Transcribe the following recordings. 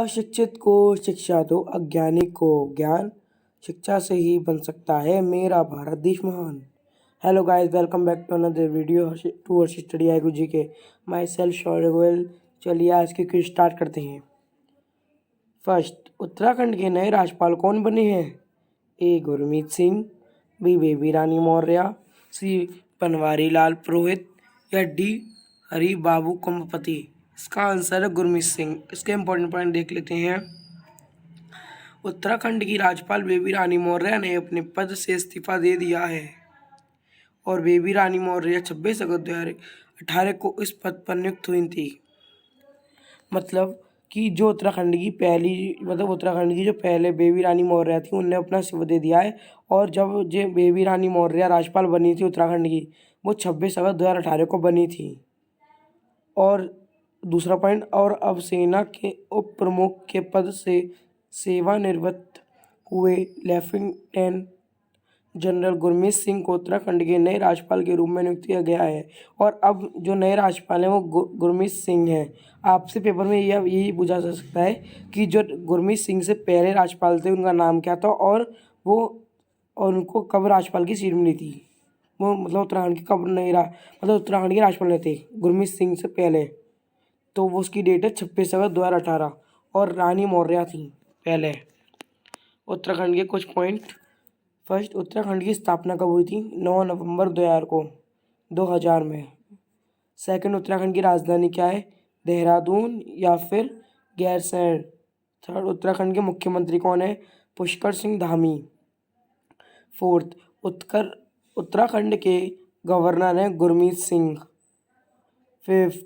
अशिक्षित को शिक्षा दो, अज्ञानी को ज्ञान, शिक्षा से ही बन सकता है मेरा भारत देश महान। Hello guys, welcome back to another video to वर्ष स्टडी आई गुरु जी के। Myself Shaurya Goyal. चलिए आज की क्विज स्टार्ट करते हैं। फर्स्ट, उत्तराखंड के नए राज्यपाल कौन बने हैं? ए गुरमीत सिंह, बी बेबी रानी मौर्य, सी बनवारी लाल पुरोहित या डी हरि बाबू कुंभपति। इसका आंसर है गुरमीत सिंह। इसके इंपॉर्टेंट पॉइंट देख लेते हैं। उत्तराखंड की राज्यपाल बेबी रानी मौर्य ने अपने पद से इस्तीफा दे दिया है और बेबी रानी मौर्य 26 अगस्त 2018 को इस पद पर नियुक्त हुई थी। मतलब कि जो उत्तराखंड की जो पहले बेबी रानी मौर्य थी, उनने अपना इस्तीफा दे दिया है। और जब जो बेबी रानी मौर्य राज्यपाल बनी थी उत्तराखंड की, वो 26 अगस्त 2018 को बनी थी। और दूसरा पॉइंट, और अब सेना के उप प्रमुख के पद से सेवानिवृत्त हुए लेफ्टिनेंट जनरल गुरमीत सिंह को उत्तराखंड के नए राज्यपाल के रूप में नियुक्त किया गया है। और अब जो नए राज्यपाल हैं वो गुरमीत सिंह हैं। आपसे पेपर में यही पूछा जा सकता है कि जो गुरमीत सिंह से पहले राज्यपाल थे उनका नाम क्या था और उनको कब राज्यपाल की सीट मिली थी। वो उत्तराखंड की कब नहीं उत्तराखंड के राज्यपाल थे गुरमीत सिंह से पहले। तो वो उसकी डेट है 26 अगस्त 2018 और रानी मौर्य थी पहले। उत्तराखंड के कुछ पॉइंट। फर्स्ट, उत्तराखंड की स्थापना कब हुई थी? 9 नवंबर 2000 में। सेकंड, उत्तराखंड की राजधानी क्या है? देहरादून या फिर गैरसैंण। थर्ड, उत्तराखंड के मुख्यमंत्री कौन है? पुष्कर सिंह धामी। फोर्थ, उत्तराखंड के गवर्नर हैं गुरमीत सिंह। फिफ्थ,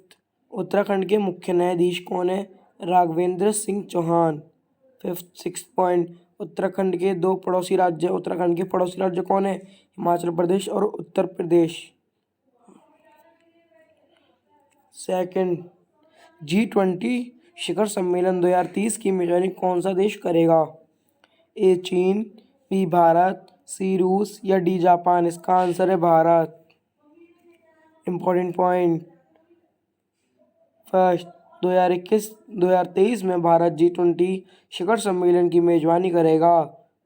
उत्तराखंड के मुख्य न्यायाधीश कौन है? Raghavendra Singh Chauhan. Fifth, six point, Uttarakhand के पड़ोसी राज्य कौन है? हिमाचल प्रदेश और उत्तर प्रदेश। सेकंड, G20 शिखर सम्मेलन 2030 की मेजबानी कौन सा देश करेगा? ए चीन, बी भारत, सी रूस या डी जापान। इसका आंसर है भारत। Important point. फर्स्ट, 2023 में भारत G20 शिखर सम्मेलन की मेजबानी करेगा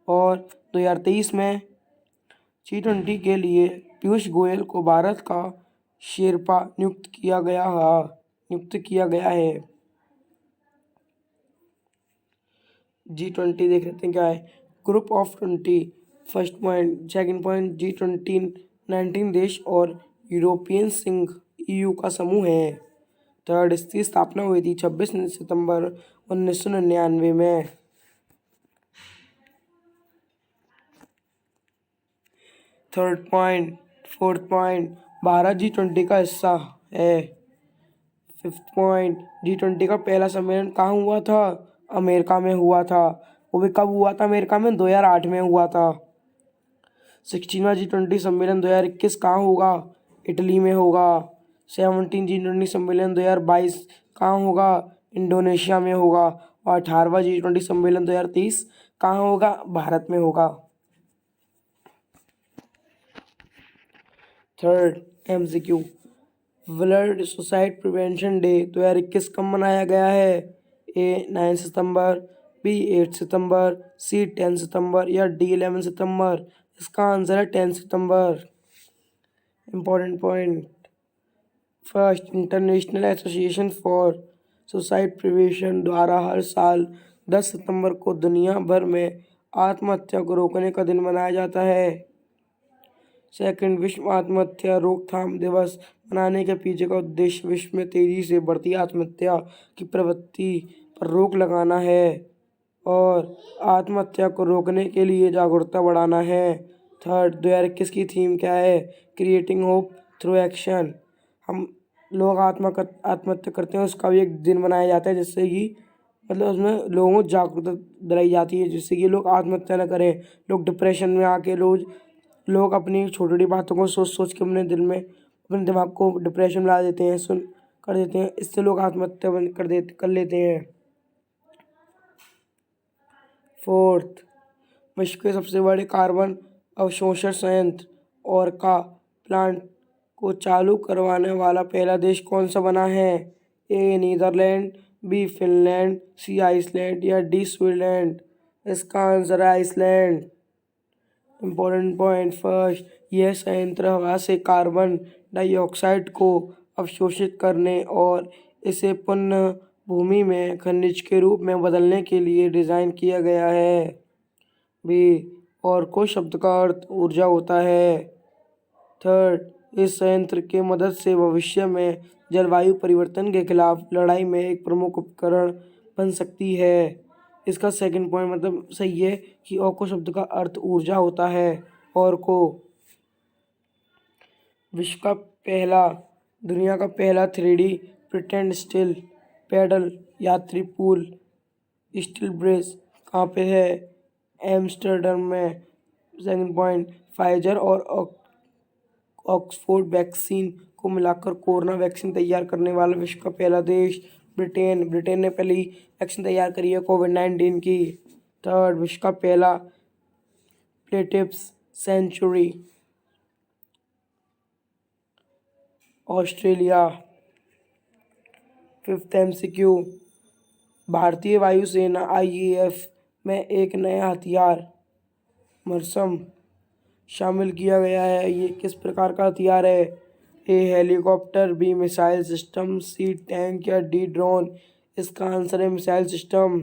और 2023 में G20 के लिए पीयूष गोयल को भारत का शेरपा नियुक्त किया गया है। G20 देख लेते हैं क्या है। Group of 20। First point. Second point, G20 19 देश और यूरोपियन संघ EU का समूह है। थर्ड, इसकी स्थापना हुई थी 26 सितंबर 1999 में। Third point. Fourth point, Bharat G20 का हिस्सा है। फिफ्थ पॉइंट, G20 का पहला सम्मेलन कहाँ हुआ था? अमेरिका में हुआ था। वो भी कब हुआ था? अमेरिका में 2008 में हुआ था। 16वां G20 सम्मेलन 2021 कहाँ होगा? इटली में होगा। 17 G20 सम्मेलन 2022 कहाँ होगा? इंडोनेशिया में होगा। और 18वां G20 सम्मेलन 2023 कहाँ होगा? भारत में होगा। Third MCQ, world suicide prevention day 2021 कब मनाया गया है? ए 9 सितंबर, बी 8 सितंबर, सी 10 सितंबर या डी 11 सितंबर। इसका आंसर है 10 सितंबर। Important point. First, international association for suicide prevention द्वारा हर साल 10 सितंबर को दुनिया भर में आत्महत्या को रोकने का दिन मनाया जाता है। सेकंड, विश्व आत्महत्या रोकथाम दिवस मनाने के पीछे का उद्देश्य विश्व में तेजी से बढ़ती आत्महत्या की प्रवृत्ति पर रोक लगाना है और आत्महत्या को रोकने के लिए जागरूकता बढ़ाना है। थर्ड, 2021 की थीम क्या है? Creating hope through action. हम लोग आत्महत्या करते हैं, उसका भी एक दिन मनाया जाता है जिससे कि उसमें लोगों को जागरूकता दिलाई जाती है जिससे कि लोग आत्महत्या न करें। लोग डिप्रेशन में आके लोग अपनी छोटी छोटी बातों को सोच के अपने दिमाग को डिप्रेशन में ला देते हैं, कर देते हैं। इससे लोग आत्महत्या कर लेते हैं। फोर्थ, विश्व के सबसे बड़े कार्बन अवशोषण संयंत्र ओरका प्लांट को चालू करवाने वाला पहला देश कौन सा बना है? ए नीदरलैंड, बी फिनलैंड, सी आइसलैंड या डी स्विट्जरलैंड? इसका आंसर है आइसलैंड। इम्पोर्टेंट पॉइंट फर्स्ट, यह संयंत्र हवा से कार्बन डाइऑक्साइड को अवशोषित करने और इसे पुनः भूमि में खनिज के रूप में बदलने के लिए डिज़ाइन किया गया है। बी ऑर्को शब्द का अर्थ ऊर्जा होता है। थर्ड, इस संयंत्र के मदद से भविष्य में जलवायु परिवर्तन के खिलाफ लड़ाई में एक प्रमुख उपकरण बन सकती है। इसका सेकंड पॉइंट मतलब सही है कि ऑर्को शब्द का अर्थ ऊर्जा होता है। ऑर्को विश्व का पहला, दुनिया का पहला 3D प्रिंटेड स्टील पैडल यात्री पूल स्टील ब्रिज कहाँ पे है? एम्स्टर्डम में। सेकंड पॉइंट, फाइजर और ऑक्सफोर्ड वैक्सीन को मिलाकर कोरोना वैक्सीन तैयार करने वाला विश्व का पहला देश ब्रिटेन। ब्रिटेन ने पहली वैक्सीन तैयार करी है कोविड-19 की। थर्ड, विश्व का पहला प्लेटिप्स सेंचुरी ऑस्ट्रेलिया। फिफ्थ MCQ, भारतीय वायुसेना IAF में एक नया हथियार मरसम शामिल किया गया है। ये किस प्रकार का हथियार है? ए हेलीकॉप्टर, बी मिसाइल सिस्टम, सी टैंक या डी ड्रोन? इसका आंसर है missile system.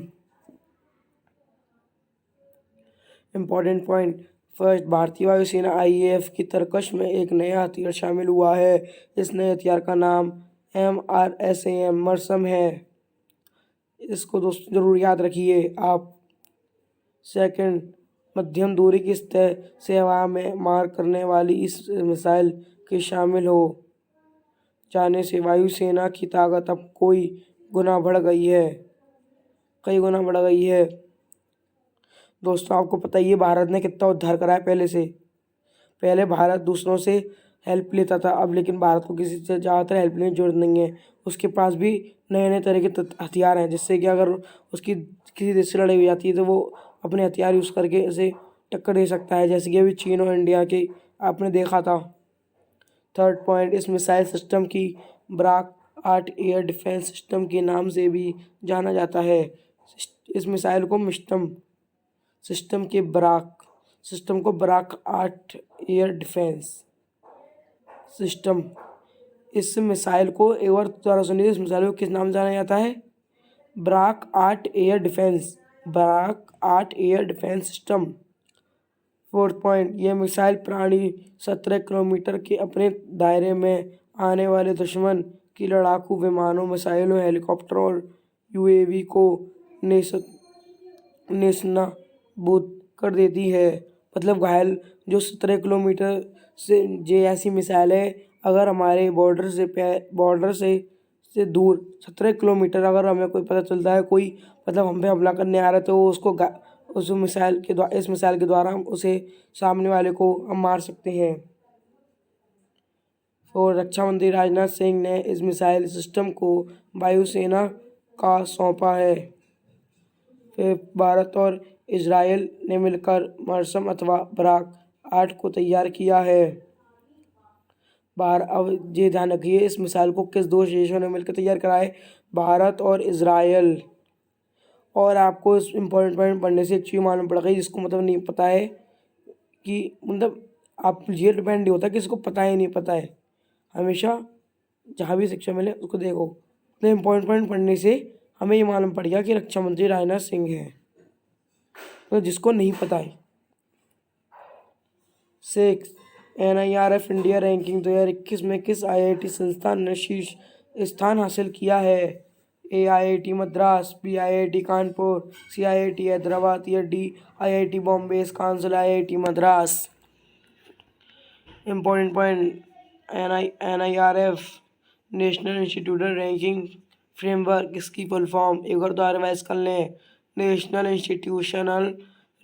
Important point first, भारतीय वायुसेना IAF की तरकश में एक नया हथियार शामिल हुआ है। इस नए हथियार का नाम MRSAM मरसम है। इसको दोस्तों जरूर याद रखिए आप। सेकंड, मध्यम दूरी की सतह से हवा में मार करने वाली इस मिसाइल के शामिल हो जाने से वायुसेना की ताकत अब कई गुना बढ़ गई है। दोस्तों आपको पता ही है भारत ने कितना उद्धार करा है पहले से। पहले भारत दूसरों से हेल्प लेता था, अब लेकिन भारत को किसी से ज़्यादातर हेल्प लेने की जरूरत नहीं है। उसके पास भी नए नए तरह के हथियार हैं, जिससे कि अगर उसकी किसी देश से लड़ाई हो जाती है तो वो अपने हथियार यूज़ करके उसे टक्कर दे सकता है, जैसे कि अभी चीन और इंडिया के आपने देखा था। थर्ड पॉइंट, इस मिसाइल सिस्टम की ब्राक 8 एयर डिफेंस सिस्टम के नाम से भी जाना जाता है। इस मिसाइल को सिस्टम को ब्राक 8 एयर डिफेंस सिस्टम, इस मिसाइल को एक बार दोबारा सुनिए, इस मिसाइल को किस नाम से जाना जाता है? Barack 8 air defence system. Fourth point, यह मिसाइल प्राणी 17 किलोमीटर के अपने दायरे में आने वाले दुश्मन की लड़ाकू विमानों, मिसाइलों, हेलीकॉप्टर और UAV को नेस्तनाबूद कर देती है। मतलब घायल, जो 17 किलोमीटर से जे ऐसी मिसाइल है, अगर हमारे बॉर्डर से दूर 17 किलोमीटर अगर हमें कोई पता चलता है कोई मतलब हम पे हमला करने आ रहा है, तो उसको इस मिसाइल के द्वारा हम उसे सामने वाले को हम मार सकते हैं। और रक्षा मंत्री राजनाथ सिंह ने इस मिसाइल सिस्टम को वायुसेना का सौंपा है। फिर भारत और इजराइल ने मिलकर मरसम अथवा ब्राक 8 को तैयार किया है। अब ये ध्यान रखिए, इस मिसाइल को किस दो देशों ने मिलकर तैयार करा है? भारत और इजराइल। और आपको इस इम्पोर्टेंट पॉइंट पढ़ने से एक चीज़ मालूम पड़ गई, जिसको मतलब नहीं पता है कि मतलब आप ये डिपेंड नहीं होता कि इसको पता है नहीं पता है। हमेशा जहाँ भी शिक्षा मिले उसको देखो। तो इम्पोर्टेंट पॉइंट पढ़ने से हमें ये मालूम पड़ गया कि रक्षा मंत्री राजनाथ सिंह है, तो जिसको नहीं पता है। 6, NIRF इंडिया रैंकिंग 2021 में किस IIT संस्थान ने शीर्ष स्थान हासिल किया है? AIIT Madras, BIIT Kanpur, CIIT Hyderabad या DIIT बॉम्बे? इसका answer IIT Madras. Important point, NIRF national institutional ranking framework, इसकी फुल फॉर्म एक बार दोबारा रिवाइज कर लें। नेशनल इंस्टीट्यूशनल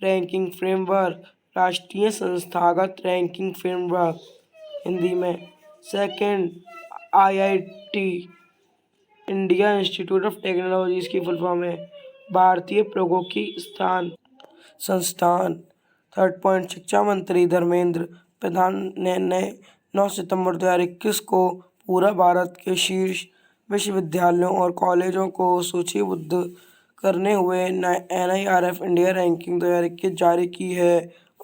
रैंकिंग फ्रेमवर्क, राष्ट्रीय संस्थागत रैंकिंग फ्रेमवर्क हिंदी में। Second, IIT India institute of technology, इसकी फुल फॉर्म है भारतीय प्रौद्योगिकी संस्थान। थर्ड पॉइंट, शिक्षा मंत्री धर्मेंद्र प्रधान ने 9 सितंबर 2021 को पूरा भारत के शीर्ष विश्वविद्यालयों और कॉलेजों को सूचीबद्ध करने हुए NIRF इंडिया रैंकिंग 2021 जारी की है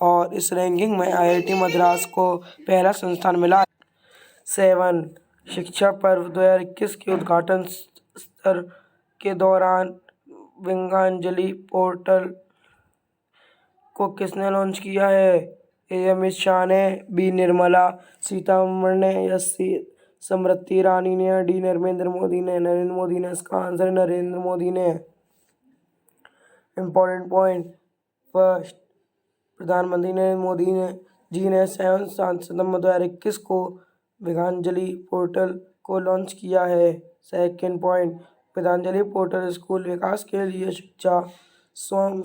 और इस रैंकिंग में IIT मद्रास को पहला संस्थान मिला। 7. शिक्षा पर्व 2021 के उद्घाटन सत्र के दौरान विद्यांजलि पोर्टल को किसने लॉन्च किया है? A. अमित शाह ने, B. निर्मला सीतारमण ने, या C. स्मृति ईरानी ने, या D. नरेंद्र मोदी ने। इसका आंसर है नरेंद्र मोदी ने। Important point. फर्स्ट, प्रधानमंत्री नरेंद्र मोदी जी ने 7 सितंबर 2021 को विद्यांजलि पोर्टल को लॉन्च किया है। Second point, Vidyanjali portal school विकास के लिए शिक्षा स्वयं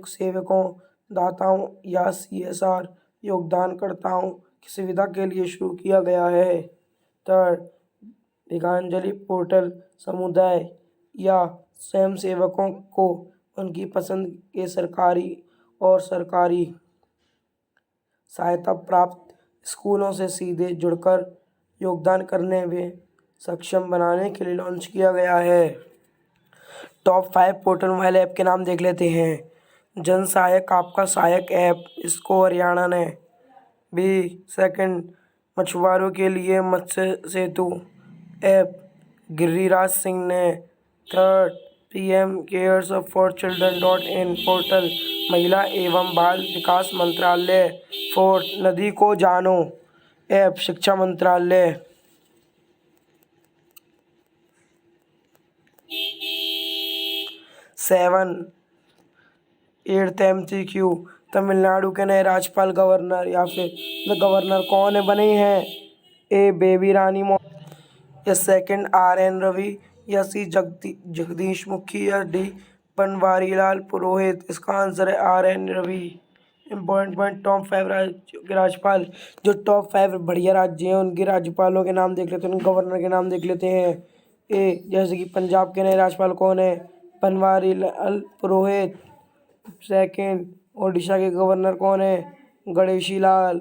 सेवकों, दाताओं या CSR योगदानकर्ताओं की सुविधा के लिए शुरू किया गया है। थर्ड, विद्यांजलि पोर्टल समुदाय या स्वयंसेवकों को उनकी पसंद के सरकारी और सरकारी सहायता प्राप्त स्कूलों से सीधे जुड़कर योगदान करने में सक्षम बनाने के लिए लॉन्च किया गया है। टॉप 5 पोर्टल मोबाइल ऐप के नाम देख लेते हैं। जन सहायक आपका सहायक ऐप, इसको हरियाणा ने। B. सेकंड, मछुआरों के लिए मत्स्य सेतु ऐप, गिरिराज सिंह ने। Third, PM cares for children portal, महिला एवं बाल विकास मंत्रालय। फोर्थ, नदी को जानो ऐप, शिक्षा मंत्रालय। 7. 8th MCQ, तमिलनाडु के नए राज्यपाल गवर्नर या फिर गवर्नर कौन बने हैं? A. बेबी रानी मौर्य, या सेकंड RN रवि, या C. जगदीश मुखी, या D. बनवारीलाल पुरोहित। इसका आंसर है RN Ravi. Important point. Top 5 राज्यों के राज्यपाल। जो टॉप 5 बढ़िया राज्य हैं उनके राज्यपालों के नाम देख लेते हैं, उनके गवर्नर के नाम देख लेते हैं। A. जैसे कि पंजाब के नए राज्यपाल कौन है? बनवारीलाल पुरोहित। सेकंड, ओडिशा के गवर्नर कौन है? गणेशी लाल।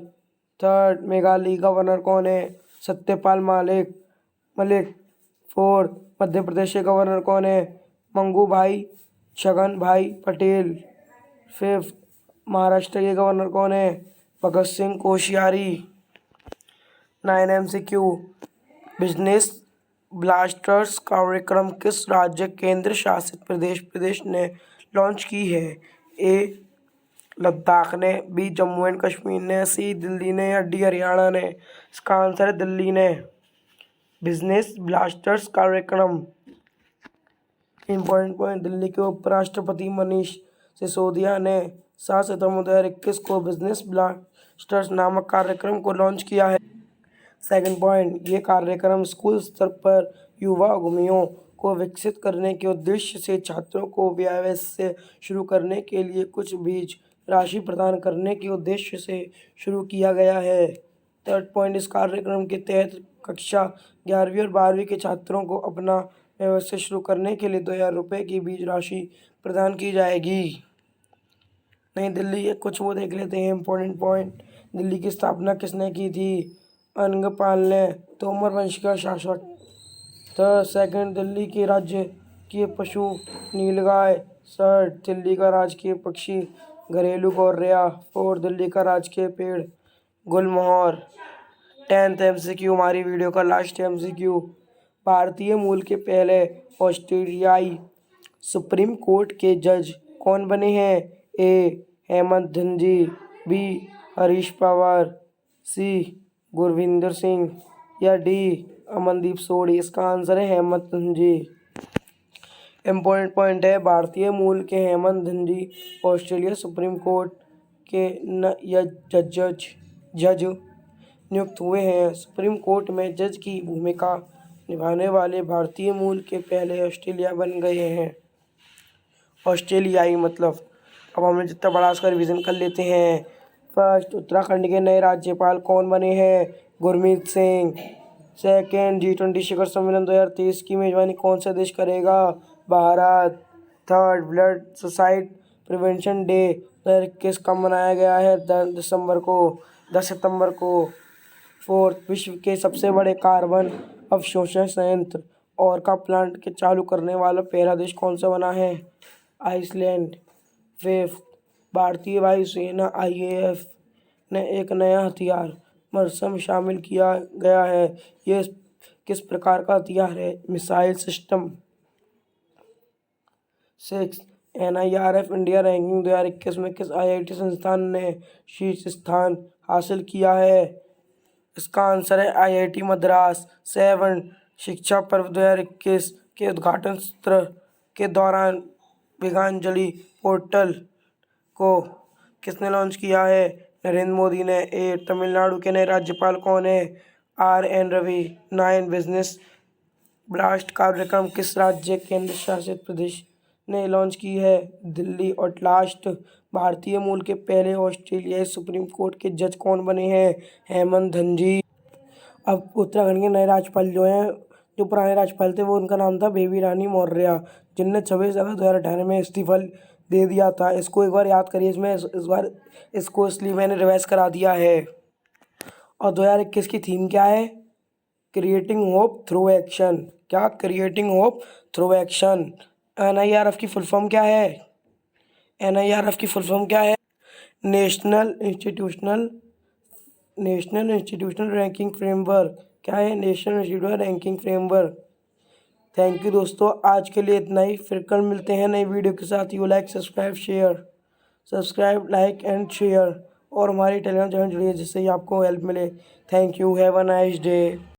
थर्ड, मेघालय गवर्नर कौन है? सत्यपाल मलिक। फोर्थ, मध्य प्रदेश के गवर्नर कौन है? मंगू भाई छगन भाई पटेल। फिफ्थ, महाराष्ट्र के गवर्नर कौन है? Bhagat Singh Koshyari. 9 MCQ, business blasters कार्यक्रम किस राज्य केंद्र शासित प्रदेश ने लॉन्च की है? A. लद्दाख ने, B. जम्मू एंड कश्मीर ने, C. दिल्ली ने, या D. हरियाणा ने। इसका आंसर है दिल्ली ने। बिजनेस ब्लास्टर्स कार्यक्रम। Important point. दिल्ली के उपराष्ट्रपति मनीष सिसोदिया ने 7 सितंबर 2021 को बिजनेस ब्लास्टर्स नामक कार्यक्रम को लॉन्च किया है। सेकंड पॉइंट, ये कार्यक्रम स्कूल स्तर पर युवा उद्यमियों को विकसित करने के उद्देश्य से छात्रों को व्यवसाय शुरू करने के लिए कुछ बीज राशि प्रदान करने के उद्देश्य से शुरू किया गया है। थर्ड पॉइंट, इस कार्यक्रम के तहत कक्षा 11वीं और 12वीं के छात्रों को अपना व्यवसाय शुरू करने के लिए 2000 रुपये की बीज राशि प्रदान की जाएगी। नई दिल्ली के कुछ वो देख लेते हैं इम्पोर्टेंट पॉइंट। दिल्ली की स्थापना किसने की थी? अंगपाल ने, तोमर वंश का शासक। थर्ड, सेकंड, दिल्ली के राज्य के पशु नीलगाय। थर्ड, दिल्ली का राजकीय पक्षी घरेलू गौरैया। फोर्थ, दिल्ली का राजकीय पेड़ गुलमोहर। 10th MCQ, हमारी वीडियो का लास्ट MCQ, भारतीय मूल के पहले ऑस्ट्रेलियाई सुप्रीम कोर्ट के जज कौन बने हैं? A. Hemant Dhanji, B. Harish Pawar, C. Gurvinder Singh, या D. अमनदीप सोढी। इसका आंसर है हेमंत धनजी। इम्पोर्टेंट पॉइंट है, भारतीय मूल के Hemant Dhanji Australia supreme court के जज नियुक्त हुए हैं। सुप्रीम कोर्ट में जज की भूमिका निभाने वाले भारतीय मूल के पहले ऑस्ट्रेलिया बन गए हैं। ऑस्ट्रेलियाई मतलब। अब हमने जितना बड़ा उसका रिवीजन कर लेते हैं। फर्स्ट, उत्तराखंड के नए राज्यपाल कौन बने हैं? गुरमीत सिंह। सेकेंड, G20 शिखर सम्मेलन 2023 की मेजबानी कौन सा देश करेगा? Bharat. Third, blood suicide prevention day 2021 कब मनाया गया है? 10 सितंबर को। फोर्थ, विश्व के सबसे बड़े कार्बन अवशोषण संयंत्र और का प्लांट के चालू करने वाला पहला देश कौन सा बना है? आइसलैंड। 5th, भारतीय वायुसेना IAF ने एक नया हथियार मरसम में शामिल किया गया है। यह किस प्रकार का हथियार है? Missile system. 6, NIRF India ranking 2021 में किस IIT संस्थान ने शीर्ष स्थान हासिल किया है? इसका आंसर है IIT मद्रास। 7, शिक्षा पर्व 2021 के उद्घाटन सत्र के दौरान विज्ञानजलि पोर्टल को किसने लॉन्च किया है? नरेंद्र मोदी ने। 8, तमिलनाडु के नए राज्यपाल कौन है? RN रवि। 9, बिजनेस ब्लास्ट कार्यक्रम किस राज्य केंद्र शासित प्रदेश ने लॉन्च की है? दिल्ली। और लास्ट, भारतीय मूल के पहले ऑस्ट्रेलियाई सुप्रीम कोर्ट के जज कौन बने हैं? हेमंत धनजी। अब उत्तराखंड के नए राज्यपाल जो हैं, जो पुराने राज्यपाल थे, वो उनका नाम था बेबी रानी मौर्य, जिनने 26 अगस्त 2018 में इस्तीफा दे दिया था। इसको एक बार याद करिए, इसमें इस बार इसको इसलिए मैंने रिवाइज करा दिया है। और 2021 की थीम क्या है? Creating hope through action. क्या? Creating hope through action. NIRF की फुल फॉर्म क्या है? NIRF की फुल फॉर्म क्या है? National institutional ranking framework. क्या है? National institutional ranking framework. Thank you दोस्तों, आज के लिए इतना ही। फिर कल मिलते हैं नई वीडियो के साथ। You like subscribe like and share, और हमारी टेलीग्राम चैनल जुड़िए जिससे आपको हेल्प मिले। Thank you. Have a nice day.